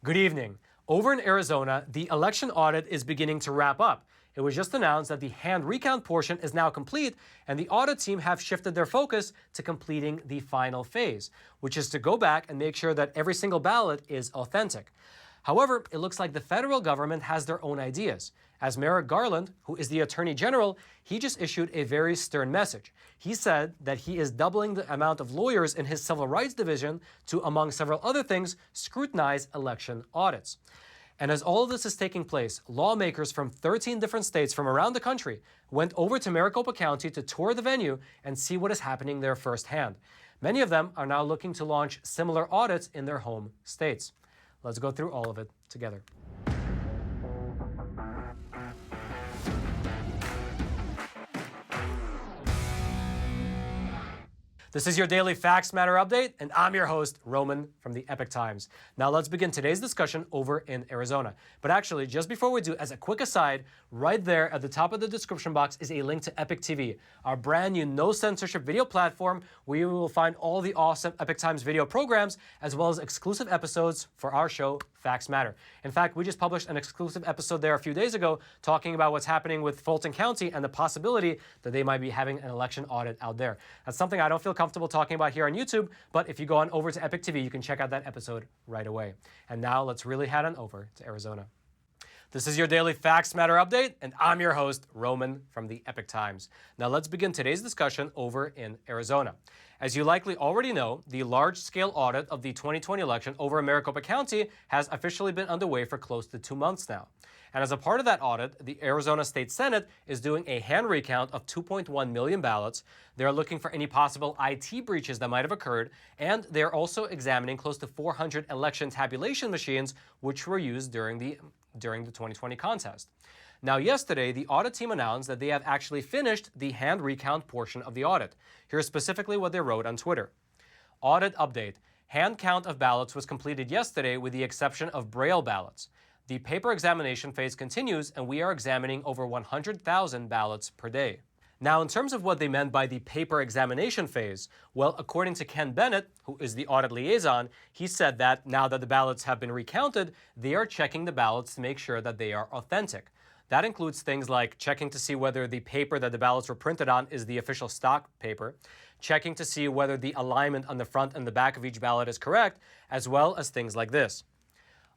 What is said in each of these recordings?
Good evening. Over in Arizona, the election audit is beginning to wrap up. It was just announced that the hand recount portion is now complete, and the audit team have shifted their focus to completing the final phase, which is to go back and make sure that every single ballot is authentic. However, it looks like the federal government has their own ideas. As Merrick Garland, who is the Attorney General, he just issued a very stern message. He said that he is doubling the amount of lawyers in his Civil Rights Division to, among several other things, scrutinize election audits. And as all of this is taking place, lawmakers from 13 different states from around the country went over to Maricopa County to tour the venue and see what is happening there firsthand. Many of them are now looking to launch similar audits in their home states. Let's go through all of it together. This is your daily Facts Matter update, and I'm your host, Roman from the Epoch Times. Now let's begin today's discussion over in Arizona. But actually, just before we do, as a quick aside, right there at the top of the description box is a link to Epoch TV, our brand new no-censorship video platform where you will find all the awesome Epoch Times video programs, as well as exclusive episodes for our show, Facts Matter. In fact, we just published an exclusive episode there a few days ago talking about what's happening with Fulton County and the possibility that they might be having an election audit out there. That's something I don't feel comfortable talking about here on YouTube, but if you go on over to Epoch TV, you can check out that episode right away. And now let's really head on over to Arizona. This is your daily Facts Matter update, and I'm your host, Roman from the Epoch Times. Now let's begin today's discussion over in Arizona. As you likely already know, the large-scale audit of the 2020 election over in Maricopa County has officially been underway for close to 2 months now. And as a part of that audit, the Arizona State Senate is doing a hand recount of 2.1 million ballots. They're looking for any possible IT breaches that might have occurred, and they're also examining close to 400 election tabulation machines which were used during the 2020 contest. Now, yesterday, the audit team announced that they have actually finished the hand recount portion of the audit. Here's specifically what they wrote on Twitter. Audit update. Hand count of ballots was completed yesterday with the exception of Braille ballots. The paper examination phase continues, and we are examining over 100,000 ballots per day. Now, in terms of what they meant by the paper examination phase, well, according to Ken Bennett, who is the audit liaison, he said that now that the ballots have been recounted, they are checking the ballots to make sure that they are authentic. That includes things like checking to see whether the paper that the ballots were printed on is the official stock paper, checking to see whether the alignment on the front and the back of each ballot is correct, as well as things like this.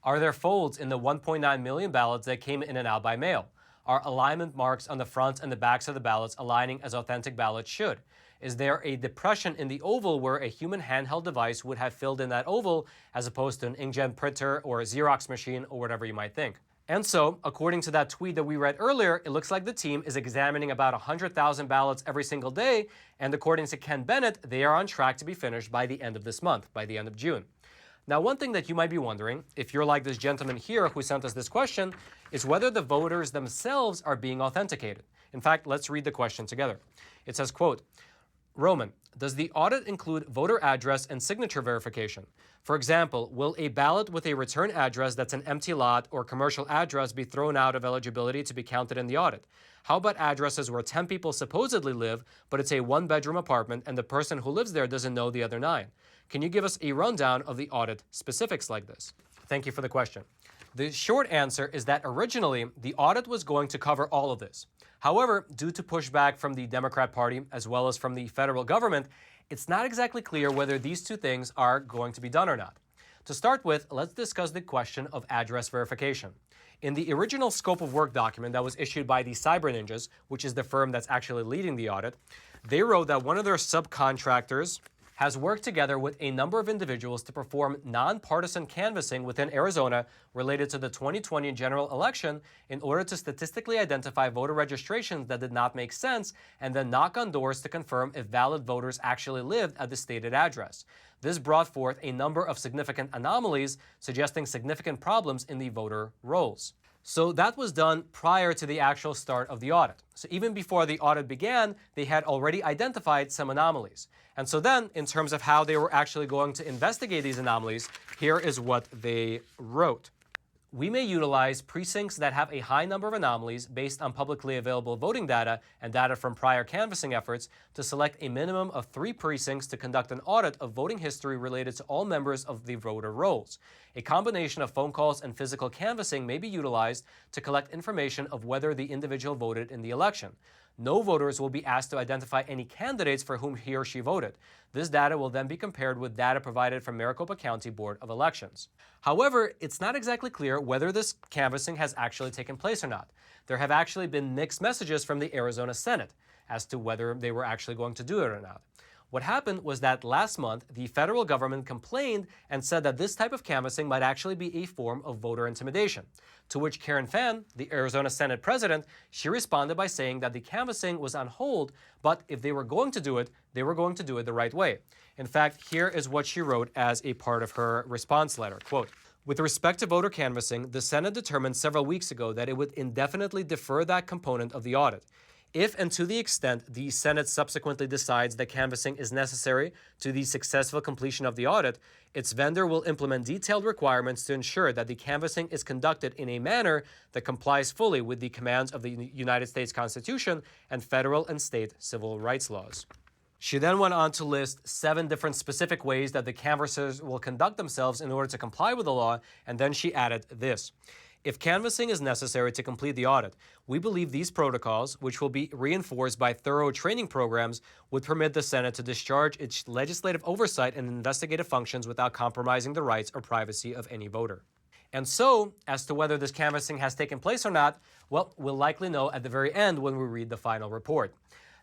Are there folds in the 1.9 million ballots that came in and out by mail? Are alignment marks on the fronts and the backs of the ballots aligning as authentic ballots should? Is there a depression in the oval where a human handheld device would have filled in that oval as opposed to an inkjet printer or a Xerox machine or whatever you might think? And so, according to that tweet that we read earlier, it looks like the team is examining about 100,000 ballots every single day, and according to Ken Bennett, they are on track to be finished by the end of this month, by the end of June. Now, one thing that you might be wondering, if you're like this gentleman here who sent us this question, is whether the voters themselves are being authenticated. In fact, let's read the question together. It says, quote, Roman, does the audit include voter address and signature verification? For example, will a ballot with a return address that's an empty lot or commercial address be thrown out of eligibility to be counted in the audit? How about addresses where 10 people supposedly live, but it's a one-bedroom apartment and the person who lives there doesn't know the other 9? Can you give us a rundown of the audit specifics like this? Thank you for the question. The short answer is that originally, the audit was going to cover all of this. However, due to pushback from the Democrat Party as well as from the federal government, it's not exactly clear whether these two things are going to be done or not. To start with, let's discuss the question of address verification. In the original scope of work document that was issued by the Cyber Ninjas, which is the firm that's actually leading the audit, they wrote that one of their subcontractors has worked together with a number of individuals to perform nonpartisan canvassing within Arizona related to the 2020 general election in order to statistically identify voter registrations that did not make sense and then knock on doors to confirm if valid voters actually lived at the stated address. This brought forth a number of significant anomalies, suggesting significant problems in the voter rolls. So that was done prior to the actual start of the audit. So even before the audit began, they had already identified some anomalies. And so then, in terms of how they were actually going to investigate these anomalies, here is what they wrote. We may utilize precincts that have a high number of anomalies based on publicly available voting data and data from prior canvassing efforts to select a minimum of 3 precincts to conduct an audit of voting history related to all members of the voter rolls. A combination of phone calls and physical canvassing may be utilized to collect information of whether the individual voted in the election. No voters will be asked to identify any candidates for whom he or she voted. This data will then be compared with data provided from Maricopa County Board of Elections. However, it's not exactly clear whether this canvassing has actually taken place or not. There have actually been mixed messages from the Arizona Senate as to whether they were actually going to do it or not. What happened was that last month, the federal government complained and said that this type of canvassing might actually be a form of voter intimidation. To which Karen Fann, the Arizona Senate president, she responded by saying that the canvassing was on hold, but if they were going to do it, they were going to do it the right way. In fact, here is what she wrote as a part of her response letter. Quote, "With respect to voter canvassing, the Senate determined several weeks ago that it would indefinitely defer that component of the audit. If and to the extent the Senate subsequently decides that canvassing is necessary to the successful completion of the audit, its vendor will implement detailed requirements to ensure that the canvassing is conducted in a manner that complies fully with the commands of the United States Constitution and federal and state civil rights laws." She then went on to list 7 different specific ways that the canvassers will conduct themselves in order to comply with the law, and then she added this. "If canvassing is necessary to complete the audit, we believe these protocols, which will be reinforced by thorough training programs, would permit the Senate to discharge its legislative oversight and investigative functions without compromising the rights or privacy of any voter." And so, as to whether this canvassing has taken place or not, well, we'll likely know at the very end when we read the final report.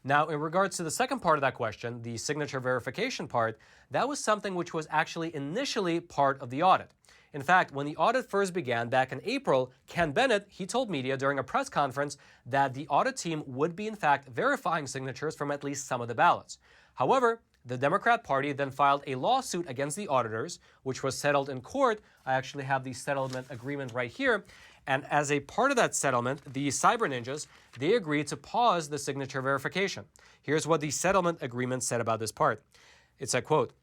Now, in regards to the second part of that question, the signature verification part, that was something which was actually initially part of the audit. In fact, when the audit first began back in April, Ken Bennett, he told media during a press conference that the audit team would be in fact verifying signatures from at least some of the ballots. However, the Democrat Party then filed a lawsuit against the auditors, which was settled in court. I actually have the settlement agreement right here. And as a part of that settlement, the Cyber Ninjas, they agreed to pause the signature verification. Here's what the settlement agreement said about this part. It said, quote,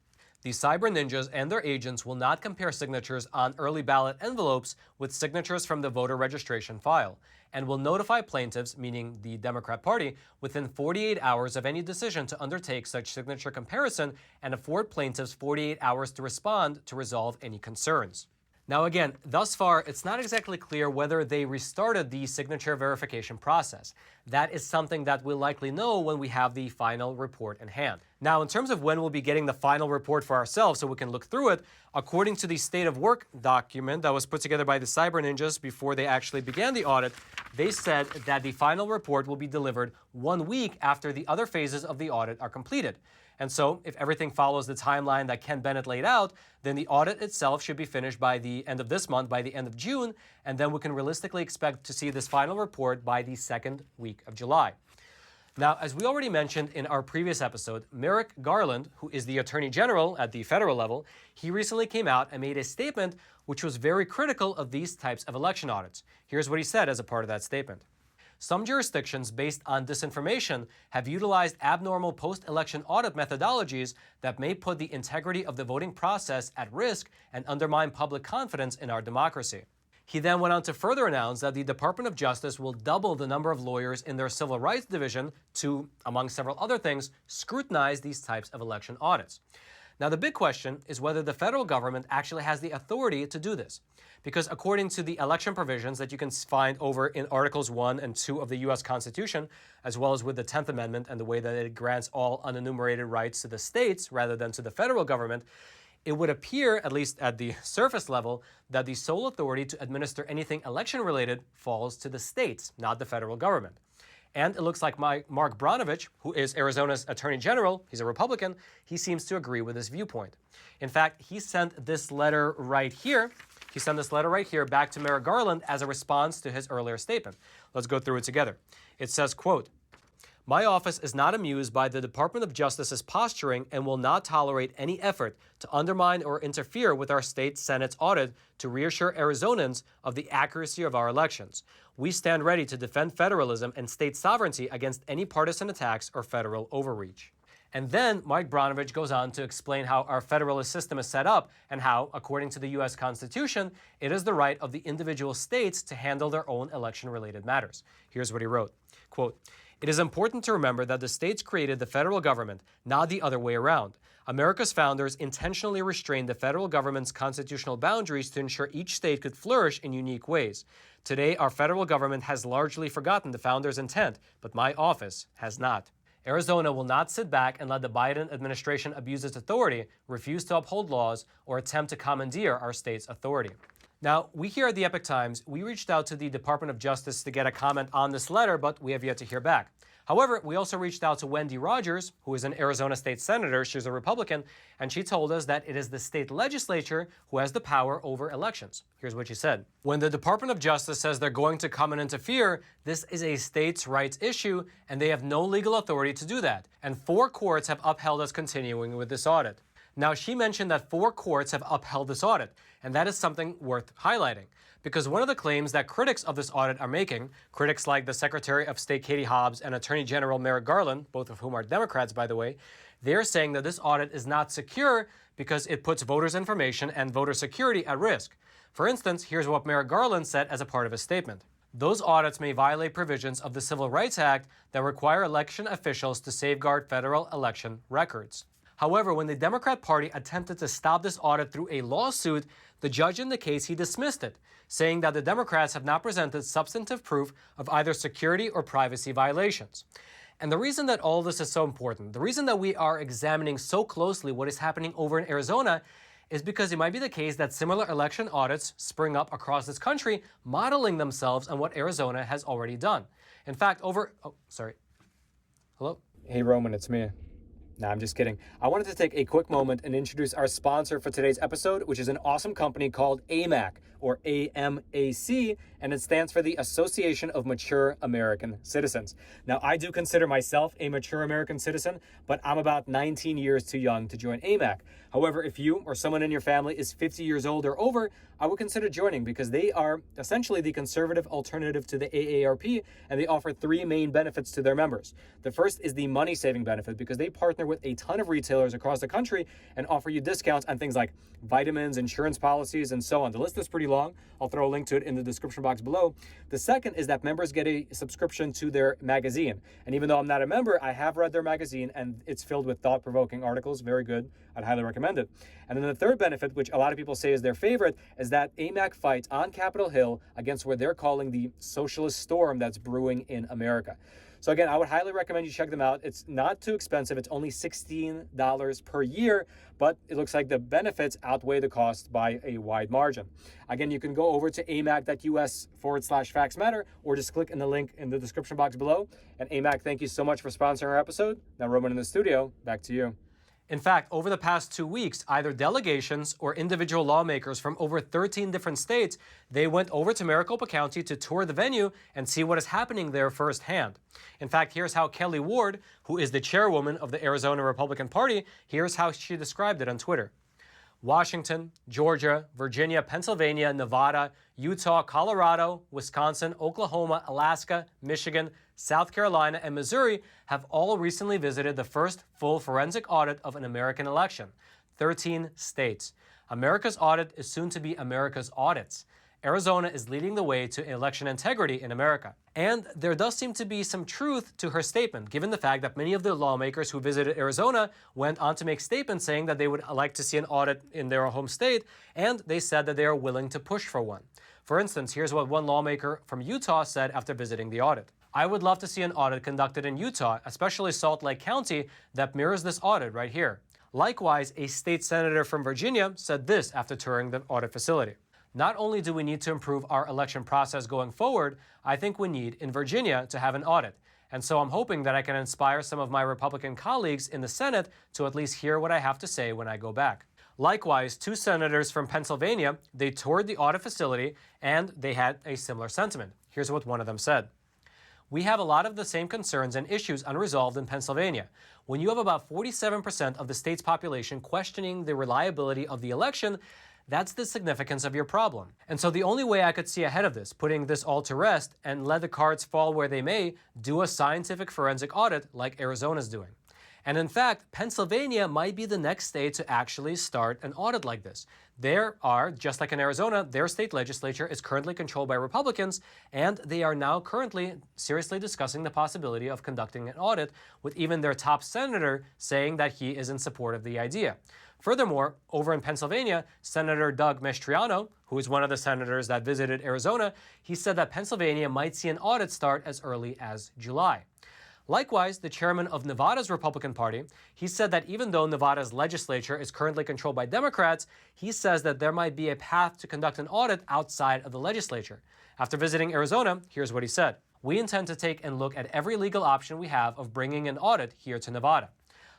"The Cyber Ninjas and their agents will not compare signatures on early ballot envelopes with signatures from the voter registration file, and will notify plaintiffs, meaning the Democrat Party, within 48 hours of any decision to undertake such signature comparison and afford plaintiffs 48 hours to respond to resolve any concerns." Now again, thus far, it's not exactly clear whether they restarted the signature verification process. That is something that we'll likely know when we have the final report in hand. Now, in terms of when we'll be getting the final report for ourselves so we can look through it, according to the state of work document that was put together by the Cyber Ninjas before they actually began the audit, they said that the final report will be delivered 1 week after the other phases of the audit are completed. And so, if everything follows the timeline that Ken Bennett laid out, then the audit itself should be finished by the end of this month, by the end of June, and then we can realistically expect to see this final report by the second week of July. Now, as we already mentioned in our previous episode, Merrick Garland, who is the Attorney General at the federal level, he recently came out and made a statement which was very critical of these types of election audits. Here's what he said as a part of that statement. "Some jurisdictions, based on disinformation, have utilized abnormal post-election audit methodologies that may put the integrity of the voting process at risk and undermine public confidence in our democracy." He then went on to further announce that the Department of Justice will double the number of lawyers in their Civil Rights Division to, among several other things, scrutinize these types of election audits. Now, the big question is whether the federal government actually has the authority to do this. Because according to the election provisions that you can find over in Articles 1 and 2 of the U.S. Constitution, as well as with the 10th Amendment and the way that it grants all unenumerated rights to the states rather than to the federal government, it would appear, at least at the surface level, that the sole authority to administer anything election-related falls to the states, not the federal government. And it looks like Mark Brnovich, who is Arizona's Attorney General, he's a Republican, he seems to agree with this viewpoint. In fact, he sent this letter right here. He sent this letter right here back to Merrick Garland as a response to his earlier statement. Let's go through it together. It says, quote, "My office is not amused by the Department of Justice's posturing and will not tolerate any effort to undermine or interfere with our state Senate's audit to reassure Arizonans of the accuracy of our elections. We stand ready to defend federalism and state sovereignty against any partisan attacks or federal overreach." And then Mike Brnovich goes on to explain how our federalist system is set up and how, according to the U.S. Constitution, it is the right of the individual states to handle their own election-related matters. Here's what he wrote, quote, "It is important to remember that the states created the federal government, not the other way around. America's founders intentionally restrained the federal government's constitutional boundaries to ensure each state could flourish in unique ways. Today, our federal government has largely forgotten the founders' intent, but my office has not." Arizona will not sit back and let the Biden administration abuse its authority, refuse to uphold laws, or attempt to commandeer our state's authority. Now, we here at the Epoch Times, we reached out to the Department of Justice to get a comment on this letter, but we have yet to hear back. However, we also reached out to Wendy Rogers, who is an Arizona state senator. She's a Republican, and she told us that it is the state legislature who has the power over elections. Here's what she said. "When the Department of Justice says they're going to come and interfere, this is a states' rights issue, and they have no legal authority to do that. And 4 courts have upheld us continuing with this audit." Now, she mentioned that 4 courts have upheld this audit, and that is something worth highlighting. Because one of the claims that critics of this audit are making, critics like the Secretary of State Katie Hobbs and Attorney General Merrick Garland, both of whom are Democrats, by the way, they're saying that this audit is not secure because it puts voters' information and voter security at risk. For instance, here's what Merrick Garland said as a part of his statement. "Those audits may violate provisions of the Civil Rights Act that require election officials to safeguard federal election records." However, when the Democrat Party attempted to stop this audit through a lawsuit, the judge in the case, he dismissed it, saying that the Democrats have not presented substantive proof of either security or privacy violations. And the reason that all this is so important, the reason that we are examining so closely what is happening over in Arizona, is because it might be the case that similar election audits spring up across this country, modeling themselves on what Arizona has already done. In fact, Hello? Hey, Roman, it's me. Nah, I'm just kidding. I wanted to take a quick moment and introduce our sponsor for today's episode, which is an awesome company called AMAC, or AMAC, and it stands for the Association of Mature American Citizens. Now, I do consider myself a mature American citizen, but I'm about 19 years too young to join AMAC. However, if you or someone in your family is 50 years old or over, I would consider joining because they are essentially the conservative alternative to the AARP, and they offer 3 main benefits to their members. The first is the money-saving benefit because they partner with a ton of retailers across the country and offer you discounts on things like vitamins, insurance policies, and so on. The list is pretty long. I'll throw a link to it in the description box below. The second is that members get a subscription to their magazine. And even though I'm not a member, I have read their magazine, and it's filled with thought-provoking articles. Very good. I'd highly recommend it. And then the third benefit, which a lot of people say is their favorite, is that AMAC fights on Capitol Hill against what they're calling the socialist storm that's brewing in America. So again, I would highly recommend you check them out. It's not too expensive. It's only $16 per year, but it looks like the benefits outweigh the cost by a wide margin. Again, you can go over to amac.us/factsmatter or just click in the link in the description box below. And AMAC, thank you so much for sponsoring our episode. Now, Roman in the studio, back to you. In fact, over the past 2 weeks, either delegations or individual lawmakers from over 13 different states, they went over to Maricopa County to tour the venue and see what is happening there firsthand. In fact, here's how Kelly Ward, who is the chairwoman of the Arizona Republican Party, here's how she described it on Twitter. Washington, Georgia, Virginia, Pennsylvania, Nevada, Utah, Colorado, Wisconsin, Oklahoma, Alaska, Michigan, South Carolina, and Missouri have all recently visited the first full forensic audit of an American election. 13 states. America's audit is soon to be America's audits. Arizona is leading the way to election integrity in America. And there does seem to be some truth to her statement, given the fact that many of the lawmakers who visited Arizona went on to make statements saying that they would like to see an audit in their home state, and they said that they are willing to push for one. For instance, here's what one lawmaker from Utah said after visiting the audit. "I would love to see an audit conducted in Utah, especially Salt Lake County, that mirrors this audit right here." Likewise, a state senator from Virginia said this after touring the audit facility. "Not only do we need to improve our election process going forward, I think we need, in Virginia, to have an audit. And so I'm hoping that I can inspire some of my Republican colleagues in the Senate to at least hear what I have to say when I go back." Likewise, 2 senators from Pennsylvania, they toured the audit facility and they had a similar sentiment. Here's what one of them said. "We have a lot of the same concerns and issues unresolved in Pennsylvania. When you have about 47% of the state's population questioning the reliability of the election, that's the significance of your problem. And so the only way I could see ahead of this, putting this all to rest and let the cards fall where they may, do a scientific forensic audit like Arizona's doing. And in fact, Pennsylvania might be the next state to actually start an audit like this. There are, just like in Arizona, their state legislature is currently controlled by Republicans, and they are now currently seriously discussing the possibility of conducting an audit, with even their top senator saying that he is in support of the idea. Furthermore, over in Pennsylvania, Senator Doug Mastriano, who is one of the senators that visited Arizona, he said that Pennsylvania might see an audit start as early as July. Likewise, the chairman of Nevada's Republican Party, he said that even though Nevada's legislature is currently controlled by Democrats, he says that there might be a path to conduct an audit outside of the legislature. After visiting Arizona, here's what he said. We intend to take and look at every legal option we have of bringing an audit here to Nevada.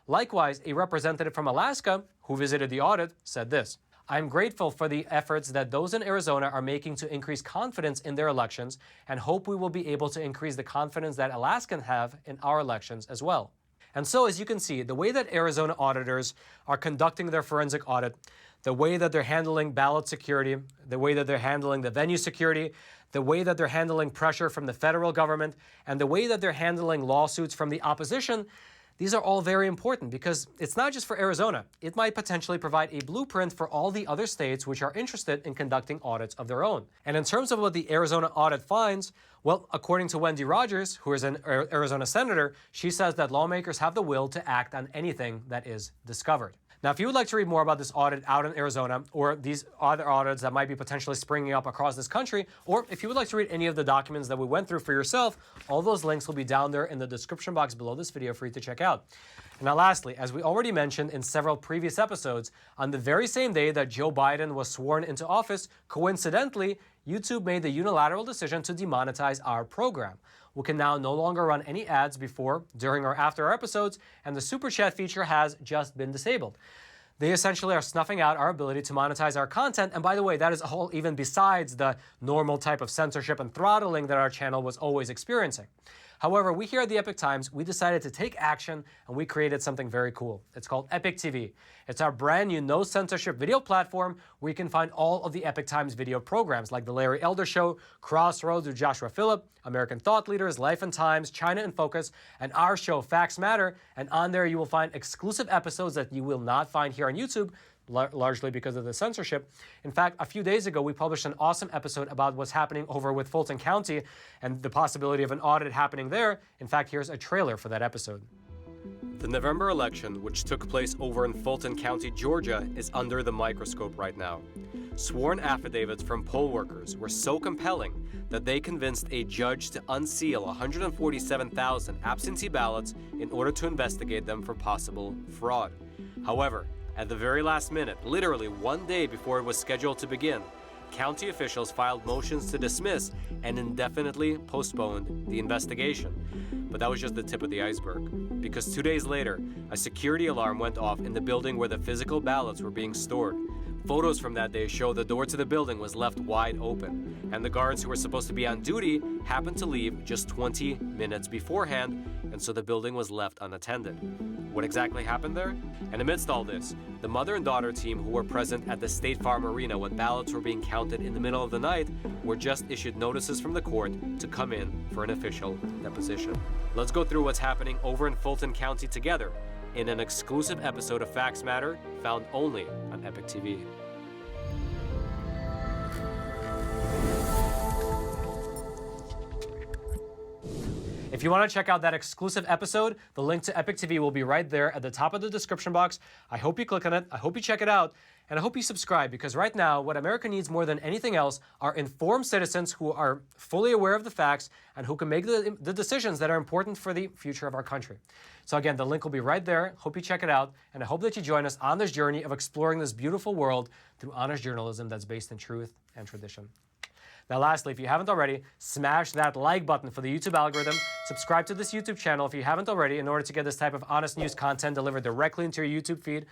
Likewise, a representative from Alaska, who visited the audit, said this. I'm grateful for the efforts that those in Arizona are making to increase confidence in their elections and hope we will be able to increase the confidence that Alaskans have in our elections as well. And so, as you can see, the way that Arizona auditors are conducting their forensic audit, the way that they're handling ballot security, the way that they're handling the venue security, the way that they're handling pressure from the federal government, and the way that they're handling lawsuits from the opposition, these are all very important because it's not just for Arizona. It might potentially provide a blueprint for all the other states which are interested in conducting audits of their own. And in terms of what the Arizona audit finds, well, according to Wendy Rogers, who is an Arizona senator, she says that lawmakers have the will to act on anything that is discovered. Now, if you would like to read more about this audit out in Arizona or these other audits that might be potentially springing up across this country, or if you would like to read any of the documents that we went through for yourself, all those links will be down there in the description box below this video for you to check out. Now, lastly, as we already mentioned in several previous episodes, on the very same day that Joe Biden was sworn into office, coincidentally, YouTube made the unilateral decision to demonetize our program. We can now no longer run any ads before, during, or after our episodes, and the Super Chat feature has just been disabled. They essentially are snuffing out our ability to monetize our content, and by the way, that is all even besides the normal type of censorship and throttling that our channel was always experiencing. However, we here at the Epoch Times, we decided to take action and we created something very cool. It's called Epoch TV. It's our brand new no censorship video platform where you can find all of the Epoch Times video programs like The Larry Elder Show, Crossroads with Joshua Phillip, American Thought Leaders, Life and Times, China in Focus, and our show Facts Matter. And on there you will find exclusive episodes that you will not find here on YouTube, largely because of the censorship. In fact, a few days ago, we published an awesome episode about what's happening over with Fulton County and the possibility of an audit happening there. In fact, here's a trailer for that episode. The November election, which took place over in Fulton County, Georgia, is under the microscope right now. Sworn affidavits from poll workers were so compelling that they convinced a judge to unseal 147,000 absentee ballots in order to investigate them for possible fraud. However, at the very last minute, literally one day before it was scheduled to begin, county officials filed motions to dismiss and indefinitely postponed the investigation. But that was just the tip of the iceberg, because 2 days later, a security alarm went off in the building where the physical ballots were being stored. Photos from that day show the door to the building was left wide open, and the guards who were supposed to be on duty happened to leave just 20 minutes beforehand, and so the building was left unattended. What exactly happened there? And amidst all this, the mother and daughter team who were present at the State Farm Arena when ballots were being counted in the middle of the night were just issued notices from the court to come in for an official deposition. Let's go through what's happening over in Fulton County together in an exclusive episode of Facts Matter found only on Epoch TV. If you want to check out that exclusive episode, the link to Epoch TV will be right there at the top of the description box. I hope you click on it, I hope you check it out, and I hope you subscribe, because right now, what America needs more than anything else are informed citizens who are fully aware of the facts and who can make the decisions that are important for the future of our country. So again, the link will be right there. Hope you check it out, and I hope that you join us on this journey of exploring this beautiful world through honest journalism that's based in truth and tradition. Now, lastly, if you haven't already, smash that like button for the YouTube algorithm. Subscribe to this YouTube channel if you haven't already in order to get this type of honest news content delivered directly into your YouTube feed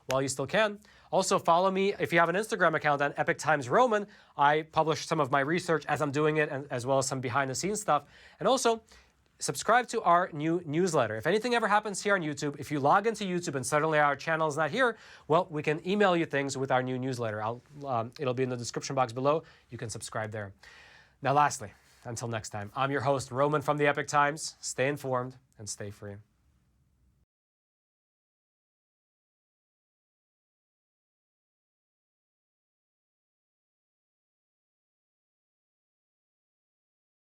while you still can. Also, follow me if you have an Instagram account on Epoch Times Roman. I publish some of my research as I'm doing it, and as well as some behind-the-scenes stuff. And also, subscribe to our new newsletter. If anything ever happens here on YouTube, if you log into YouTube and suddenly our channel is not here, well, we can email you things with our new newsletter. It'll be in the description box below. You can subscribe there. Now, lastly, until next time, I'm your host, Roman from the Epoch Times. Stay informed and stay free.